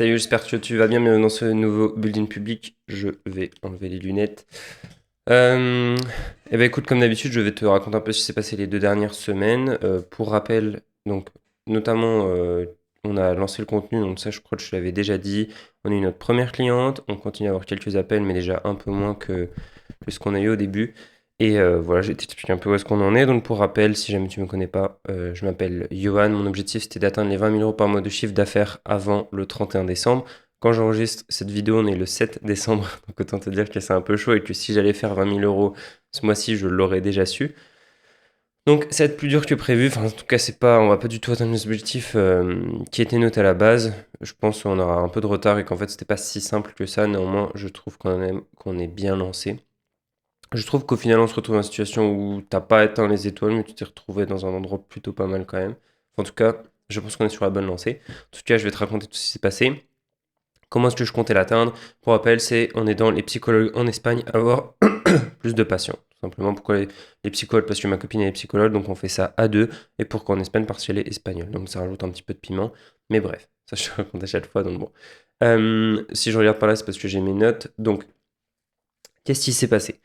Salut, j'espère que tu vas bien. Bienvenue dans ce nouveau building public. Je vais enlever les lunettes. Euh, eh ben écoute, comme d'habitude, je vais te raconter un peu ce qui s'est passé les 2 dernières semaines. Pour rappel, donc notamment, on a lancé le contenu, donc ça, je crois que je te l'avais déjà dit. On a eu notre première cliente. On continue à avoir quelques appels, mais déjà un peu moins que ce qu'on a eu au début. Et voilà, je vais t'expliquer un peu où est-ce qu'on en est. Donc pour rappel, si jamais tu ne me connais pas, je m'appelle Johan. Mon objectif c'était d'atteindre les 20 000 euros par mois de chiffre d'affaires avant le 31 décembre. Quand j'enregistre cette vidéo, on est le 7 décembre. Donc autant te dire que c'est un peu chaud et que si j'allais faire 20 000 euros ce mois-ci, je l'aurais déjà su. Donc ça va être plus dur que prévu. Enfin, en tout cas, on va pas du tout atteindre nos objectifs qui étaient notés à la base. Je pense qu'on aura un peu de retard et qu'en fait, c'était pas si simple que ça. Néanmoins, je trouve qu'on est bien lancé. Je trouve qu'au final, on se retrouve dans une situation où t'as pas atteint les étoiles, mais tu t'es retrouvé dans un endroit plutôt pas mal quand même. En tout cas, je pense qu'on est sur la bonne lancée. En tout cas, je vais te raconter tout ce qui s'est passé. Comment est-ce que je comptais l'atteindre? Pour rappel, c'est en aidant les psychologues en Espagne à avoir plus de patients. Tout simplement, pourquoi les psychologues? Parce que ma copine elle est psychologue, donc on fait ça à deux. Et pourquoi en Espagne? Parce qu'elle est espagnole. Donc ça rajoute un petit peu de piment. Mais bref, ça je te raconte à chaque fois, donc bon. Si je regarde par là, c'est parce que j'ai mes notes. Donc, qu'est-ce qui s'est passé?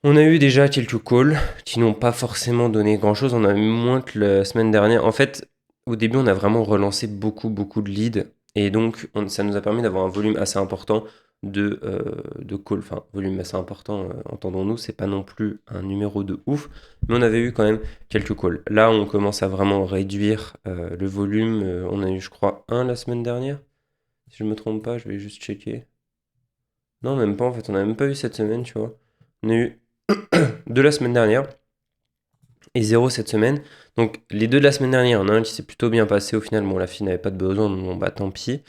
On a eu déjà quelques calls qui n'ont pas forcément donné grand-chose. On a eu moins que la semaine dernière. En fait, au début, on a vraiment relancé beaucoup de leads. Et donc, ça nous a permis d'avoir un volume assez important de calls. Enfin, volume assez important, entendons-nous, c'est pas non plus un numéro de ouf. Mais on avait eu quand même quelques calls. Là, on commence à vraiment réduire le volume. On a eu, je crois, un la semaine dernière. Si je me trompe pas, je vais juste checker. Non, même pas, en fait. On n'a même pas eu cette semaine, tu vois. On a eu deux la semaine dernière et zéro cette semaine. Donc les deux de la semaine dernière, il y en a un qui s'est plutôt bien passé au final. Bon, la fille n'avait pas de besoin, donc bon, bah tant pis.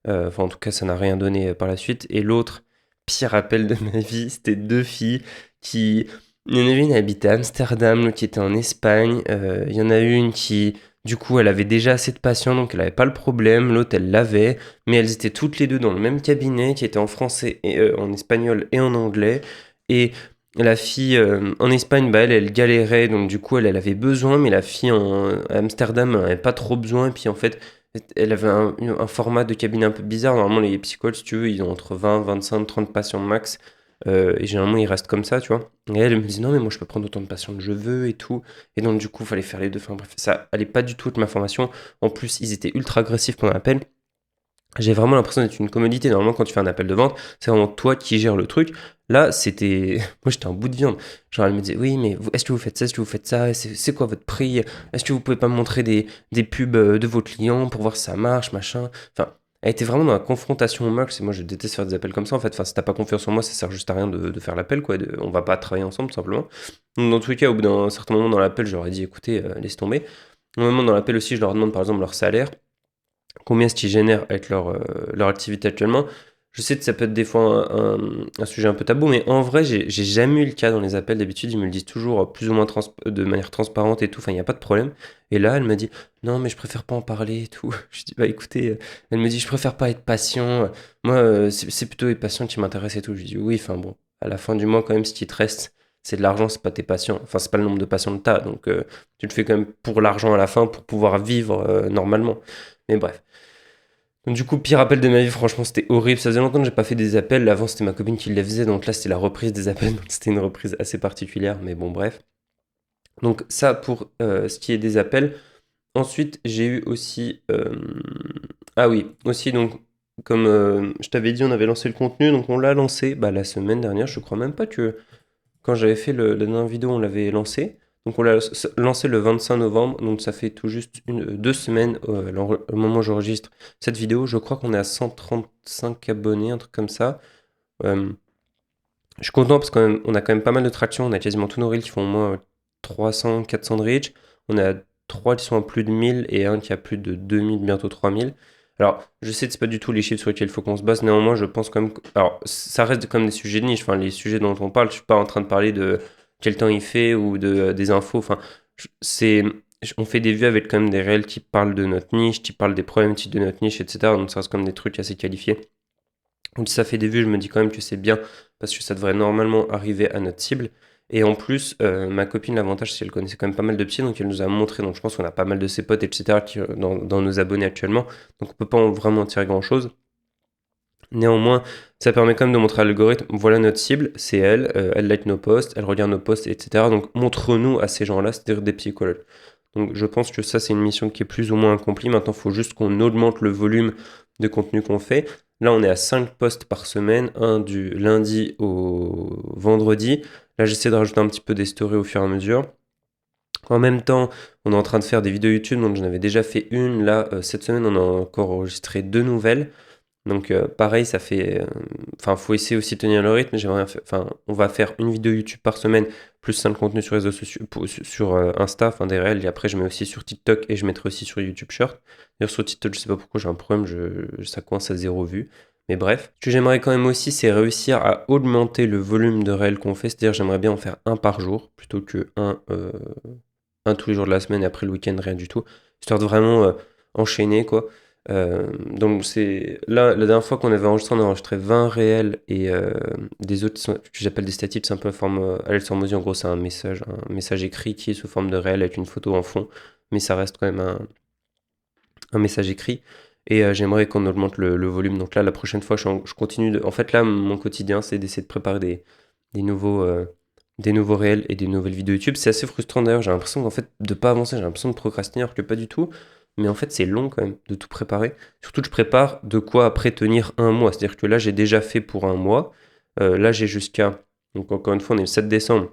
Enfin, en tout cas, ça n'a rien donné par la suite. Et l'autre, pire appel de ma vie, c'était deux filles qui. Il y en a une qui habitait à Amsterdam, l'autre qui était en Espagne. Il y en a une qui, du coup, elle avait déjà assez de patients, donc elle n'avait pas le problème. L'autre, elle l'avait. Mais elles étaient toutes les deux dans le même cabinet, qui était en français, et, en espagnol et en anglais. Et la fille en Espagne, bah, elle galérait, donc du coup, elle avait besoin, mais la fille à Amsterdam, elle n'avait pas trop besoin. Et puis en fait, elle avait un format de cabinet un peu bizarre. Normalement, les psychologues, si tu veux, ils ont entre 20, 25, 30 patients max. Et généralement, ils restent comme ça, tu vois. Et elle me dit, non, mais moi, je peux prendre autant de patients que je veux et tout. Et donc, du coup, il fallait faire les deux. Enfin, bref, ça allait pas du tout avec ma formation. En plus, ils étaient ultra agressifs pendant l'appel. J'ai vraiment l'impression d'être une commodité. Normalement, quand tu fais un appel de vente, c'est vraiment toi qui gères le truc. Là, c'était. Moi, j'étais un bout de viande. Genre, elle me disait, oui, mais est-ce que vous faites ça? Est-ce que vous faites ça? C'est quoi votre prix? Est-ce que vous pouvez pas me montrer des pubs de vos clients pour voir si ça marche, machin? Enfin, elle était vraiment dans la confrontation au max. Et moi, je déteste faire des appels comme ça, en fait. Enfin, si t'as pas confiance en moi, ça sert juste à rien de faire l'appel, quoi. On va pas travailler ensemble, tout simplement. Donc, dans tous les cas, au bout d'un certain moment dans l'appel, je leur ai dit, écoutez, laisse tomber. Au moment dans l'appel aussi, je leur demande, par exemple, leur salaire combien est-ce qu'ils génèrent avec leur activité actuellement. Je sais que ça peut être des fois un sujet un peu tabou, mais en vrai, j'ai jamais eu le cas dans les appels. D'habitude, ils me le disent toujours plus ou moins de manière transparente et tout. Enfin, il n'y a pas de problème. Et là, elle m'a dit, non, mais je préfère pas en parler et tout. Je dis, bah écoutez, elle me dit, je préfère pas être patient. Moi, c'est plutôt les patients qui m'intéressent et tout. Je dis, oui, enfin bon, à la fin du mois, quand même, ce qui te reste, c'est de l'argent, c'est pas tes patients. Enfin, c'est pas le nombre de patients que t'as. Donc, tu le fais quand même pour l'argent à la fin, pour pouvoir vivre normalement. Mais bref. Donc, du coup, pire appel de ma vie, franchement, c'était horrible. Ça faisait longtemps que j'ai pas fait des appels. Avant, c'était ma copine qui les faisait. Donc là, c'était la reprise des appels. Donc, c'était une reprise assez particulière. Mais bon, bref. Donc, ça pour ce qui est des appels. Ensuite, j'ai eu aussi. Ah oui, aussi, donc, comme je t'avais dit, on avait lancé le contenu. Donc, on l'a lancé bah, la semaine dernière. Je crois même pas que quand j'avais fait la dernière vidéo, on l'avait lancé. Donc on l'a lancé le 25 novembre, donc ça fait tout juste 2 semaines au moment où j'enregistre cette vidéo. Je crois qu'on est à 135 abonnés, un truc comme ça. Euh, je suis content parce qu'on a quand même pas mal de traction. On a quasiment tous nos reels qui font au moins 300, 400 de reach. On a 3 qui sont à plus de 1000 et un qui a plus de 2000, bientôt 3000. Alors, je sais que c'est pas du tout les chiffres sur lesquels il faut qu'on se base. Néanmoins, je pense quand même alors, ça reste comme des sujets de niche. Enfin, les sujets dont on parle, je suis pas en train de parler de quel temps il fait ou des infos. Enfin, c'est... On fait des vues avec quand même des réels qui parlent de notre niche, qui parlent des problématiques de notre niche, etc. Donc, ça reste comme des trucs assez qualifiés. Donc si ça fait des vues, je me dis quand même que c'est bien parce que ça devrait normalement arriver à notre cible. Et en plus, ma copine, l'avantage, c'est qu'elle connaissait quand même pas mal de psy, donc elle nous a montré. Donc je pense qu'on a pas mal de ses potes, etc., dans nos abonnés actuellement. Donc on peut pas vraiment en tirer grand-chose. Néanmoins, ça permet quand même de montrer à l'algorithme, voilà notre cible, c'est elle, elle like nos posts, elle regarde nos posts, etc. Donc montre-nous à ces gens-là, c'est-à-dire des psychologues. Donc je pense que ça, c'est une mission qui est plus ou moins accomplie. Maintenant, il faut juste qu'on augmente le volume de contenu qu'on fait. Là, on est à 5 posts par semaine, un du lundi au vendredi. Là, j'essaie de rajouter un petit peu des stories au fur et à mesure. En même temps, on est en train de faire des vidéos YouTube, donc j'en avais déjà fait une. Là, cette semaine, on a encore enregistré 2 nouvelles. Donc pareil, ça fait... Enfin, faut essayer aussi de tenir le rythme. Enfin, on va faire une vidéo YouTube par semaine, plus 5 contenus sur les réseaux sociaux, sur Insta, enfin des réels. Et après, je mets aussi sur TikTok et je mettrai aussi sur YouTube Short. D'ailleurs, sur TikTok, je sais pas pourquoi j'ai un problème, ça coince à 0 vue. Mais bref. Ce que j'aimerais quand même aussi, c'est réussir à augmenter le volume de réels qu'on fait. C'est-à-dire, j'aimerais bien en faire un par jour, plutôt que un tous les jours de la semaine et après le week-end, rien du tout. Histoire de vraiment enchaîner, quoi. Donc c'est là la dernière fois qu'on avait enregistré, on a enregistré 20 réels et des autres que j'appelle des statiques, c'est un peu en forme alerte sur mesure. En gros, c'est un message écrit qui est sous forme de réel avec une photo en fond, mais ça reste quand même un message écrit. Et j'aimerais qu'on augmente le volume. Donc là, la prochaine fois, je continue en fait, là, mon quotidien, c'est d'essayer de préparer des nouveaux, des nouveaux réels et des nouvelles vidéos YouTube. C'est assez frustrant d'ailleurs. J'ai l'impression qu'en fait, de pas avancer, j'ai l'impression de procrastiner alors que pas du tout. Mais en fait, c'est long quand même de tout préparer. Surtout que je prépare de quoi après tenir un mois. C'est-à-dire que là, j'ai déjà fait pour un mois. Là, j'ai jusqu'à. Donc, encore une fois, on est le 7 décembre.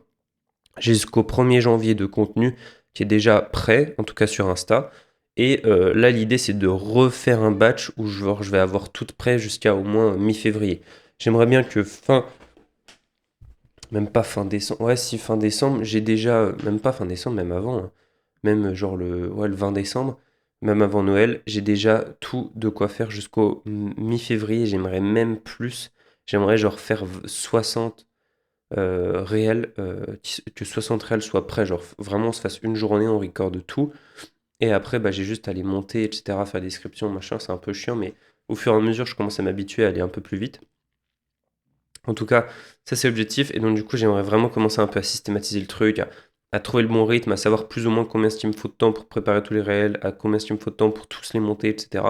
J'ai jusqu'au 1er janvier de contenu qui est déjà prêt, en tout cas sur Insta. Et là, l'idée, c'est de refaire un batch où je vais avoir tout prêt jusqu'à au moins mi-février. J'aimerais bien que même pas fin décembre, ouais, si fin décembre, j'ai déjà, même pas fin décembre, même avant, hein. Même genre le 20 décembre, même avant Noël, j'ai déjà tout de quoi faire jusqu'au mi-février. J'aimerais même plus, j'aimerais genre faire 60 réels, que 60 réels soient prêts, genre vraiment on se fasse une journée, on recorde tout. Et après, bah, j'ai juste à les monter, etc., faire des descriptions, machin, c'est un peu chiant, mais au fur et à mesure, je commence à m'habituer à aller un peu plus vite. En tout cas, ça c'est l'objectif, et donc du coup, j'aimerais vraiment commencer un peu à systématiser le truc, à trouver le bon rythme, à savoir plus ou moins combien il me faut de temps pour préparer tous les réels, à combien il me faut de temps pour tous les monter, etc.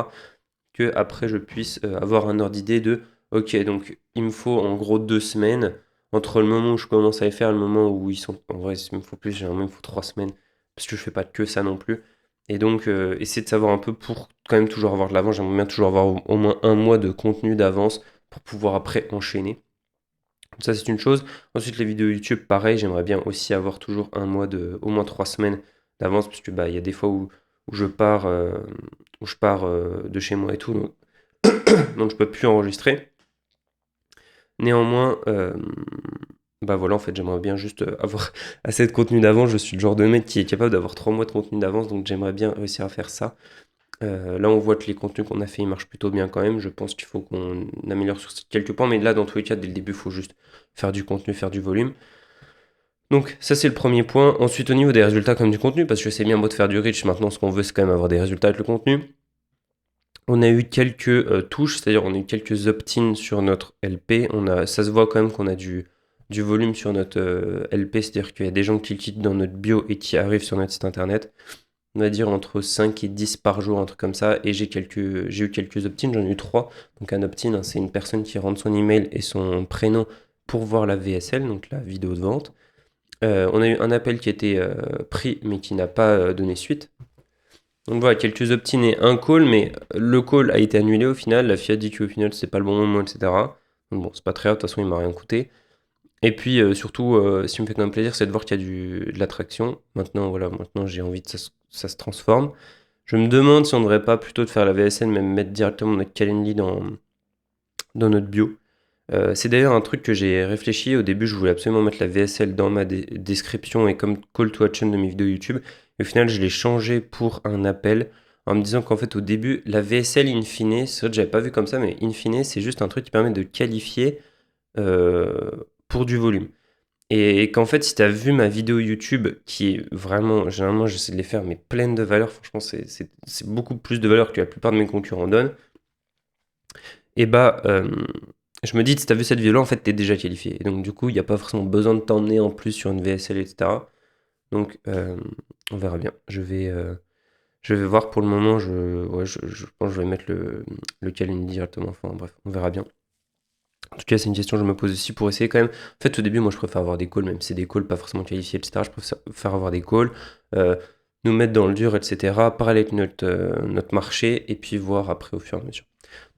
Que après, je puisse avoir un ordre d'idée de, ok, donc il me faut en gros 2 semaines, entre le moment où je commence à les faire et le moment où ils sont... En vrai, il me faut plus, généralement, il me faut 3 semaines, parce que je fais pas que ça non plus. Et donc, essayer de savoir un peu pour quand même toujours avoir de l'avance. J'aimerais bien toujours avoir au moins un mois de contenu d'avance pour pouvoir après enchaîner. Ça, c'est une chose. Ensuite, les vidéos YouTube, pareil, j'aimerais bien aussi avoir toujours un mois au moins 3 semaines d'avance, parce que bah, il y a des fois où je pars de chez moi et tout, donc je peux plus enregistrer. Néanmoins, bah voilà, en fait, j'aimerais bien juste avoir assez de contenu d'avance. Je suis le genre de mec qui est capable d'avoir 3 mois de contenu d'avance, donc j'aimerais bien réussir à faire ça. Là, on voit que les contenus qu'on a fait, ils marchent plutôt bien quand même. Je pense qu'il faut qu'on améliore sur quelques points, mais là, dans tous les cas, dès le début, il faut juste faire du contenu, faire du volume. Donc, ça, c'est le premier point. Ensuite, au niveau des résultats comme du contenu, parce que c'est bien beau de faire du reach, maintenant, ce qu'on veut, c'est quand même avoir des résultats avec le contenu. On a eu quelques touches, c'est-à-dire on a eu quelques opt-in sur notre LP. Ça se voit quand même qu'on a du volume sur notre LP, c'est-à-dire qu'il y a des gens qui cliquent dans notre bio et qui arrivent sur notre site internet. On va dire entre 5 et 10 par jour, un truc comme ça. Et j'ai eu quelques opt-in, j'en ai eu 3. Donc un opt-in, hein, c'est une personne qui rentre son email et son prénom pour voir la VSL, donc la vidéo de vente. On a eu un appel qui a été pris mais qui n'a pas donné suite. Donc voilà, quelques opt-in et un call, mais le call a été annulé au final. La fille a dit qu'au final c'est pas le bon moment, etc. Donc bon, c'est pas très grave, de toute façon il m'a rien coûté. Et puis surtout, ce qui me fait quand même plaisir, c'est de voir qu'il y a de l'attraction. Maintenant, voilà, maintenant j'ai envie que ça se transforme. Je me demande si on ne devrait pas plutôt de faire la VSN, même mettre directement notre Calendly dans notre bio. C'est d'ailleurs un truc que j'ai réfléchi. Au début, je voulais absolument mettre la VSL dans ma description et comme call to action de mes vidéos YouTube. Et au final, je l'ai changé pour un appel en me disant qu'en fait, au début, la VSL in fine, c'est vrai que j'avais pas vu comme ça, mais in fine, c'est juste un truc qui permet de qualifier euh, pour du volume. Et qu'en fait, si tu as vu ma vidéo YouTube, qui est vraiment, généralement, j'essaie de les faire, mais pleine de valeur, franchement, c'est beaucoup plus de valeur que la plupart de mes concurrents donnent, et bah, je me dis, si t'as vu cette vidéo-là, en fait, t'es déjà qualifié. Et donc, du coup, il n'y a pas forcément besoin de t'emmener en plus sur une VSL, etc. Donc, on verra bien. Je vais voir pour le moment. Je pense que je vais mettre le calendrier directement. Enfin, bref, on verra bien. En tout cas, c'est une question que je me pose aussi pour essayer quand même. En fait, au début, moi, je préfère avoir des calls, même si c'est des calls pas forcément qualifiés, etc. Je préfère avoir des calls, euh, nous mettre dans le dur, etc. Parler avec notre marché et puis voir après au fur et à mesure.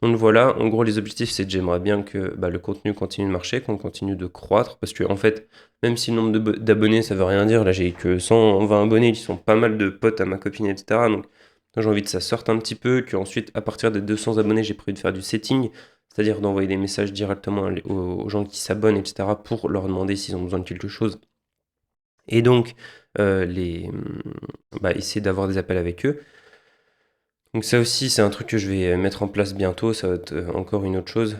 Donc voilà, en gros, les objectifs, c'est que j'aimerais bien que bah, le contenu continue de marcher, qu'on continue de croître, parce que en fait, même si le nombre d'abonnés, ça veut rien dire, là j'ai que 120 abonnés, qui sont pas mal de potes à ma copine, etc. Donc j'ai envie que ça sorte un petit peu, qu'ensuite, à partir des 200 abonnés, j'ai prévu de faire du setting, c'est-à-dire d'envoyer des messages directement aux gens qui s'abonnent, etc., pour leur demander s'ils ont besoin de quelque chose. Et donc, essayer d'avoir des appels avec eux. Donc ça aussi, c'est un truc que je vais mettre en place bientôt, ça va être encore une autre chose.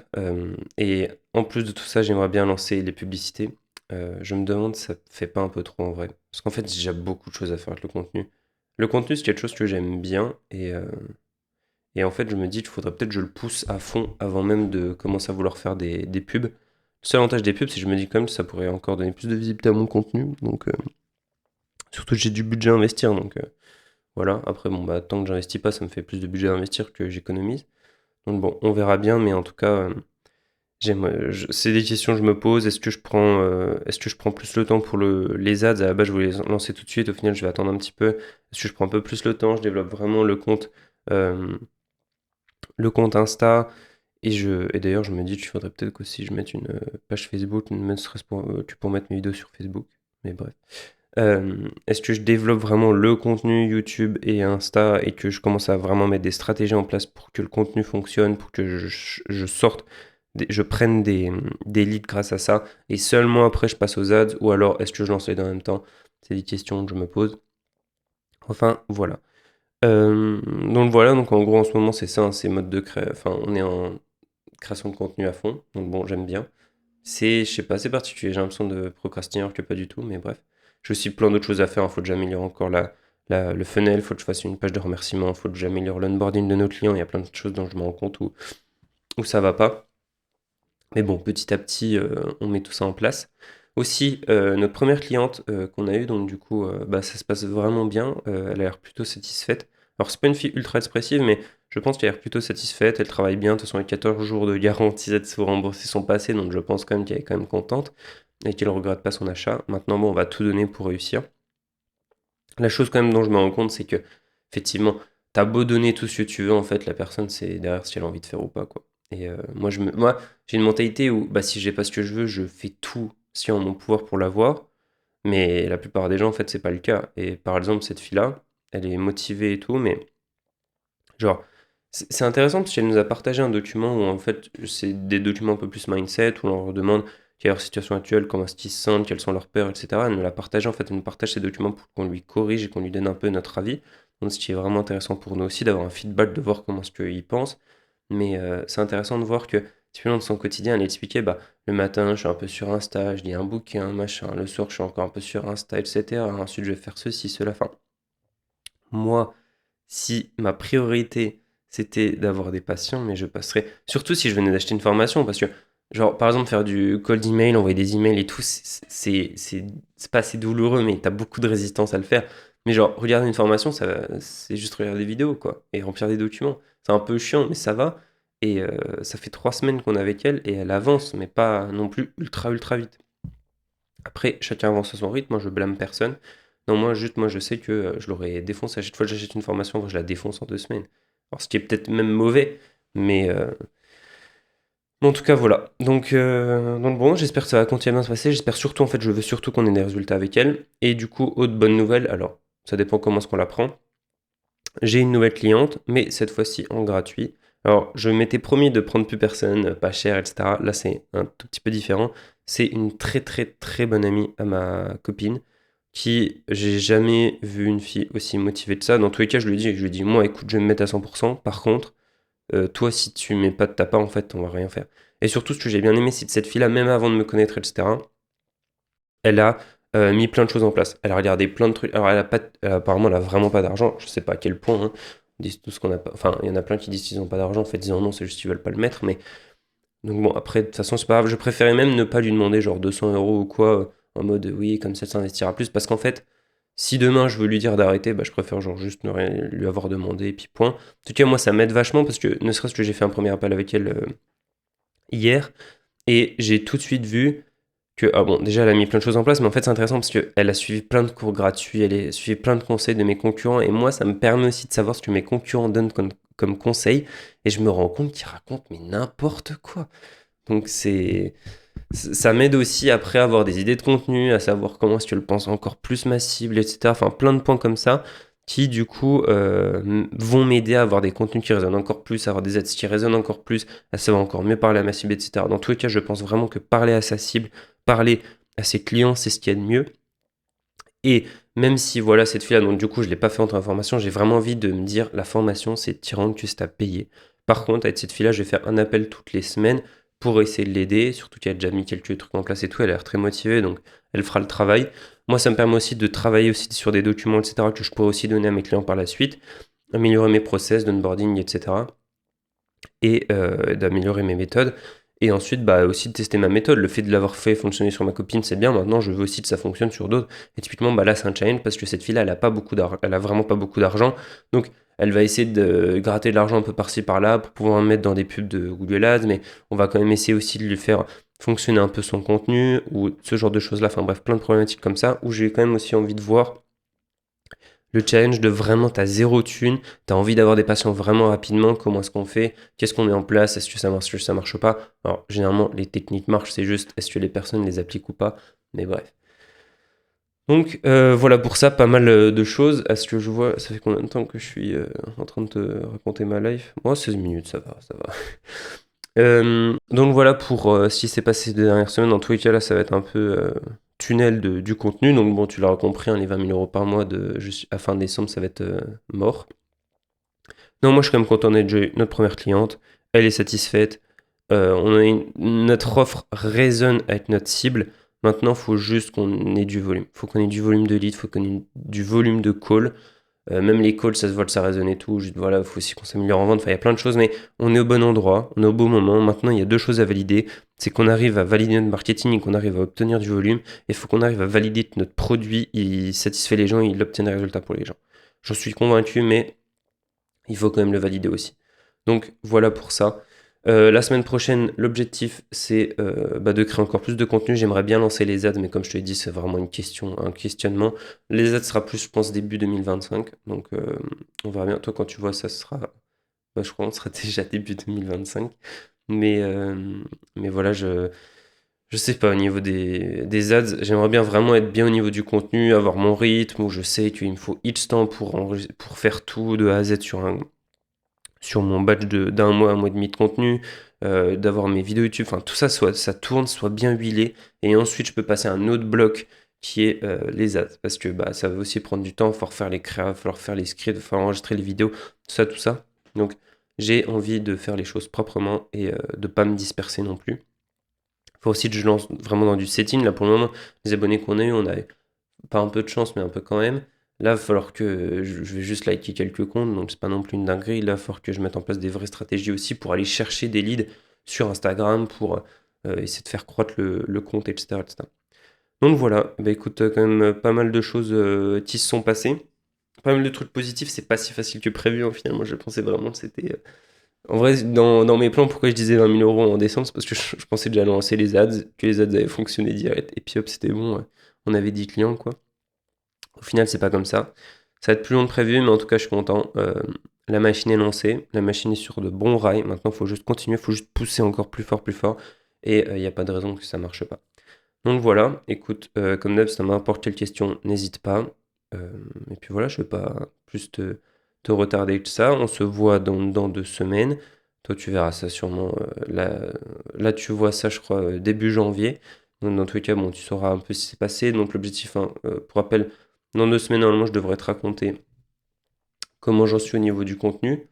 Et en plus de tout ça, j'aimerais bien lancer les publicités. Je me demande si ça te fait pas un peu trop en vrai. Parce qu'en fait, j'ai déjà beaucoup de choses à faire avec le contenu. Le contenu, c'est quelque chose que j'aime bien. Et en fait, je me dis qu'il faudrait peut-être que je le pousse à fond avant même de commencer à vouloir faire des pubs. Le seul avantage des pubs, c'est que je me dis quand même que ça pourrait encore donner plus de visibilité à mon contenu. Donc, surtout que j'ai du budget à investir. Donc, voilà. Après, bon, bah, tant que j'investis pas, ça me fait plus de budget à investir que j'économise. Donc bon, on verra bien, mais en tout cas, c'est des questions que je me pose. Est-ce que je prends plus le temps pour les ads? À la base, je voulais les lancer tout de suite. Au final, je vais attendre un petit peu. Est-ce que je prends un peu plus le temps? Je développe vraiment euh, le compte Insta. Et d'ailleurs, je me dis qu'il faudrait peut-être qu'aussi je mette une page Facebook, ne serait-ce que pour mettre mes vidéos sur Facebook. Mais bref. Est-ce que je développe vraiment le contenu YouTube et Insta et que je commence à vraiment mettre des stratégies en place pour que le contenu fonctionne, pour que je sorte, je prenne des leads grâce à ça et seulement après je passe aux ads ou alors est-ce que je lance les deux en même temps? C'est des questions que je me pose. Enfin, voilà. Donc voilà, donc en gros en ce moment c'est ça, hein, c'est mode de création, enfin on est en création de contenu à fond, donc bon j'aime bien. Je sais pas, c'est particulier, j'ai l'impression de procrastiner alors que pas du tout, mais bref. J'ai aussi plein d'autres choses à faire, il faut que j'améliore encore le funnel, il faut que je fasse une page de remerciement, il faut que j'améliore l'onboarding de nos clients, il y a plein de choses dont je me rends compte où ça va pas. Mais bon, petit à petit, on met tout ça en place. Aussi, notre première cliente qu'on a eue, donc du coup, ça se passe vraiment bien, elle a l'air plutôt satisfaite. Alors c'est pas une fille ultra expressive, mais je pense qu'elle a l'air plutôt satisfaite, elle travaille bien, de toute façon, avec 14 jours de garantie d'être rembourser son passé, donc je pense quand même qu'elle est quand même contente et qu'elle regrette pas son achat. Maintenant, bon, on va tout donner pour réussir. La chose quand même dont je me rends compte, c'est que effectivement, t'as beau donner tout ce que tu veux, en fait, la personne, c'est derrière si elle a envie de faire ou pas, quoi. Et moi, j'ai une mentalité où, bah, si j'ai pas ce que je veux, je fais tout ce qui est en mon pouvoir pour l'avoir. Mais la plupart des gens, en fait, c'est pas le cas. Et par exemple, cette fille-là, elle est motivée et tout, mais genre, c'est intéressant parce qu'elle nous a partagé un document où, en fait, c'est des documents un peu plus mindset, où on leur demande quelle est leur situation actuelle, comment est-ce qu'ils se sentent, quelles sont leurs peurs, etc. Elle nous l'a partagé, en fait, elle nous partage ces documents pour qu'on lui corrige et qu'on lui donne un peu notre avis. Donc, ce qui est vraiment intéressant pour nous aussi, d'avoir un feedback, de voir comment est-ce qu'ils pensent. Mais c'est intéressant de voir que, typiquement, dans son quotidien, elle expliquait, bah, le matin, je suis un peu sur Insta, je lis un bouquin, machin. Le soir, je suis encore un peu sur Insta, etc. Ensuite, je vais faire ceci, cela. Enfin, moi, si ma priorité c'était d'avoir des patients, mais je passerais. Surtout si je venais d'acheter une formation, parce que, genre, par exemple, faire du cold email, envoyer des emails et tout, c'est pas assez douloureux, mais t'as beaucoup de résistance à le faire. Mais genre, regarder une formation, c'est juste regarder des vidéos, quoi, et remplir des documents. C'est un peu chiant, mais ça va. Et ça fait 3 semaines qu'on est avec elle, et elle avance, mais pas non plus ultra, ultra vite. Après, chacun avance à son rythme, moi je blâme personne. Non, moi je sais que je l'aurais défoncé. À chaque fois que j'achète une formation, je la défonce en 2 semaines. Alors, ce qui est peut-être même mauvais, mais en tout cas, voilà. Donc bon, j'espère que ça va continuer à bien se passer. J'espère surtout, en fait, je veux surtout qu'on ait des résultats avec elle. Et du coup, autre bonne nouvelle, alors, ça dépend comment est-ce qu'on la prend. J'ai une nouvelle cliente, mais cette fois-ci en gratuit. Alors, je m'étais promis de prendre plus personne, pas cher, etc. Là, c'est un tout petit peu différent. C'est une très très très bonne amie à ma copine qui, j'ai jamais vu une fille aussi motivée de ça. Dans tous les cas, je lui ai dit, moi, écoute, je vais me mettre à 100%. Par contre, toi, si tu mets pas de ta part, en fait, on va rien faire. Et surtout, ce que j'ai bien aimé, c'est que cette fille-là, même avant de me connaître, etc., elle a mis plein de choses en place. Elle a regardé plein de trucs. Alors, apparemment, elle a vraiment pas d'argent. Je sais pas à quel point, hein. Ils disent tout ce qu'on a pas. Enfin, il y en a plein qui disent qu'ils n'ont pas d'argent. En fait, disant non, c'est juste qu'ils veulent pas le mettre. Mais Donc bon, après, de toute façon, c'est pas grave. Je préférais même ne pas lui demander genre 200 euros ou quoi, en mode oui, comme ça s'investira plus. Parce qu'en fait, si demain je veux lui dire d'arrêter, bah, je préfère genre juste ne rien lui avoir demandé, et puis point. En tout cas, moi, ça m'aide vachement parce que ne serait-ce que j'ai fait un premier appel avec elle hier, et j'ai tout de suite vu que, ah bon, déjà, elle a mis plein de choses en place, mais en fait, c'est intéressant parce qu'elle a suivi plein de cours gratuits, elle a suivi plein de conseils de mes concurrents, et moi, ça me permet aussi de savoir ce que mes concurrents donnent comme conseils, et je me rends compte qu'ils racontent mais n'importe quoi. Donc ça m'aide aussi après à avoir des idées de contenu, à savoir comment est-ce que le penser encore plus ma cible, etc. Enfin, plein de points comme ça qui, du coup, vont m'aider à avoir des contenus qui résonnent encore plus, à avoir des ads qui résonnent encore plus, à savoir encore mieux parler à ma cible, etc. Dans tous les cas, je pense vraiment que parler à sa cible, parler à ses clients, c'est ce qu'il y a de mieux. Et même si, voilà, cette fille-là, donc du coup, je l'ai pas fait entre information, j'ai vraiment envie de me dire, la formation, c'est tirant que c'est à payer. Par contre, avec cette fille-là, je vais faire un appel toutes les semaines pour essayer de l'aider, surtout qu'elle a déjà mis quelques trucs en place et tout, elle a l'air très motivée, donc elle fera le travail. Moi, ça me permet aussi de travailler aussi sur des documents, etc., que je pourrais aussi donner à mes clients par la suite, améliorer mes process d'onboarding, etc., et d'améliorer mes méthodes. Et ensuite, bah, aussi de tester ma méthode. Le fait de l'avoir fait fonctionner sur ma copine, c'est bien. Maintenant, je veux aussi que ça fonctionne sur d'autres. Et typiquement, bah, là, c'est un challenge parce que cette fille-là, elle a vraiment pas beaucoup d'argent. Donc, elle va essayer de gratter de l'argent un peu par-ci, par-là pour pouvoir en mettre dans des pubs de Google Ads. Mais on va quand même essayer aussi de lui faire fonctionner un peu son contenu ou ce genre de choses-là. Enfin, bref, plein de problématiques comme ça où j'ai quand même aussi envie de voir le challenge de vraiment, t'as zéro thune, t'as envie d'avoir des patients vraiment rapidement, comment est-ce qu'on fait, qu'est-ce qu'on met en place, est-ce que ça marche pas. Alors, généralement, les techniques marchent, c'est juste, est-ce que les personnes les appliquent ou pas, mais bref. Donc, voilà pour ça, pas mal de choses. À ce que je vois, ça fait combien de temps que je suis en train de te raconter ma life? Moi, 16 minutes, ça va, ça va. Donc voilà pour ce qui s'est passé ces deux dernières semaines. Dans tous les cas, là, ça va être un peu tunnel du contenu. Donc bon, tu l'auras compris, hein, les 20 000 euros par mois à fin décembre, ça va être mort. Non, moi, je suis quand même content d'être déjà eu notre première cliente. Elle est satisfaite. Notre offre résonne avec notre cible. Maintenant, il faut juste qu'on ait du volume. Il faut qu'on ait du volume de leads, il faut qu'on ait du volume de calls. Même les calls, ça se voit que ça résonne et tout. Juste voilà, il faut aussi qu'on s'améliore en vente. Enfin, il y a plein de choses, mais on est au bon endroit, on est au bon moment. Maintenant, il y a deux choses à valider. C'est qu'on arrive à valider notre marketing et qu'on arrive à obtenir du volume. Il faut qu'on arrive à valider que notre produit, il satisfait les gens et il obtient des résultats pour les gens. J'en suis convaincu, mais il faut quand même le valider aussi. Donc voilà pour ça. La semaine prochaine, l'objectif c'est de créer encore plus de contenu. J'aimerais bien lancer les ads, mais comme je te l'ai dit, c'est vraiment une question, un questionnement. Les ads sera plus, je pense, début 2025. Donc on verra bien. Toi, quand tu vois ça, ce sera, je crois, qu'on sera déjà début 2025. Mais voilà, je sais pas, au niveau des ads, j'aimerais bien vraiment être bien au niveau du contenu, avoir mon rythme, où je sais qu'il me faut X temps pour faire tout de A à Z sur mon batch d'un mois, un mois et demi de contenu, d'avoir mes vidéos YouTube, enfin tout ça, ça tourne, soit bien huilé, et ensuite je peux passer à un autre bloc qui est les ads, parce que bah, ça va aussi prendre du temps, il faut refaire les créas, il faut refaire les scripts, il faut enregistrer les vidéos, tout ça. Donc j'ai envie de faire les choses proprement et de pas me disperser non plus. Il faut aussi que je lance vraiment dans du setting, là pour le moment, les abonnés qu'on a eu, on a pas un peu de chance, mais un peu quand même. Là, il va falloir que je vais juste liker quelques comptes, donc c'est pas non plus une dinguerie. Là, il va falloir que je mette en place des vraies stratégies aussi pour aller chercher des leads sur Instagram pour essayer de faire croître le compte, etc., etc. Donc voilà, bah écoute, quand même pas mal de choses qui se sont passées. Pas mal de trucs positifs, c'est pas si facile que prévu, hein, finalement. Je pensais vraiment que c'était. En vrai, dans mes plans, pourquoi je disais 20 000 euros en décembre, c'est parce que je pensais déjà lancer les ads, que les ads avaient fonctionné direct, et puis hop, c'était bon, on avait 10 clients, quoi. Au final, c'est pas comme ça. Ça va être plus long que prévu, mais en tout cas, je suis content. La machine est lancée, la machine est sur de bons rails. Maintenant, il faut juste continuer, il faut juste pousser encore plus fort, plus fort. Et il n'y a pas de raison que ça marche pas. Donc voilà, écoute, comme d'hab, si tu as n'importe quelle question, n'hésite pas. Euh, et puis voilà, je ne vais pas plus te retarder que ça. On se voit dans 2 semaines. Toi, tu verras ça sûrement. Là, tu vois ça, je crois, début janvier. Donc, dans tous les cas, bon, tu sauras un peu ce qui s'est passé. Donc, l'objectif, hein, pour rappel, dans 2 semaines, normalement, je devrais te raconter comment j'en suis au niveau du contenu.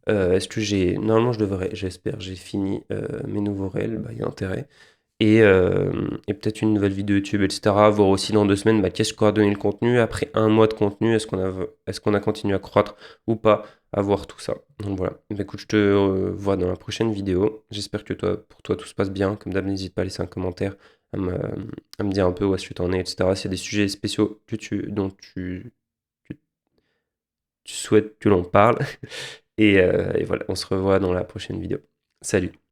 Est-ce que Normalement, j'espère, j'ai fini mes nouveaux réels, bah, il y a intérêt. Et peut-être une nouvelle vidéo YouTube, etc. Voir aussi dans 2 semaines, qu'est-ce qu'aura donné le contenu. Après un mois de contenu, est-ce qu'on a continué à croître ou pas. à voir tout ça. Donc voilà. Bah, écoute, je te vois dans la prochaine vidéo. J'espère que pour toi, tout se passe bien. Comme d'hab, n'hésite pas à laisser un commentaire, à me dire un peu où est-ce que tu en es, etc. S'il y a des sujets spéciaux dont tu souhaites que l'on parle. Et voilà, on se revoit dans la prochaine vidéo. Salut!